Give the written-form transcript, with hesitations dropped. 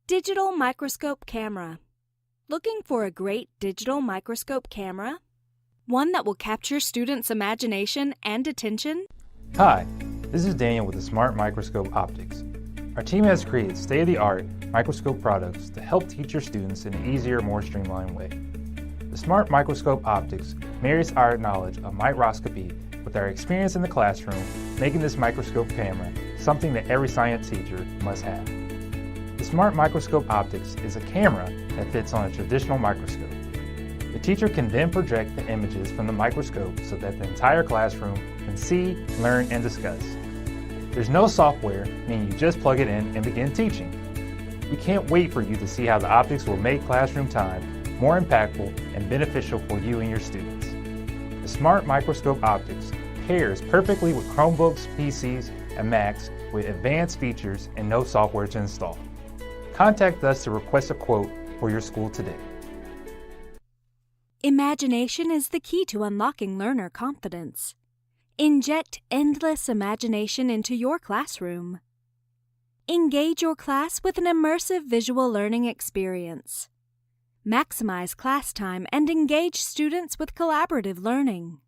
Digital microscope camera. Looking for a great digital microscope camera? One that will capture students' imagination and attention? Hi, this is Daniel with the SmartMicroScope Optix. Our team has created state-of-the-art microscope products to help teach your students in an easier, more streamlined way. The SmartMicroScope Optix marries our knowledge of microscopy with our experience in the classroom, making this microscope camera something that every science teacher must have. The SmartMicroScope Optix is a camera that fits on a traditional microscope. The teacher can then project the images from the microscope so that the entire classroom can see, learn, and discuss. There's no software, meaning you just plug it in and begin teaching. We can't wait for you to see how the Optix will make classroom time more impactful and beneficial for you and your students. The SmartMicroScope Optix pairs perfectly with Chromebooks, PCs, and Macs with advanced features and no software to install. Contact us to request a quote for your school today. Imagination is the key to unlocking learner confidence. Inject endless imagination into your classroom. Engage your class with an immersive visual learning experience. Maximize class time and engage students with collaborative learning.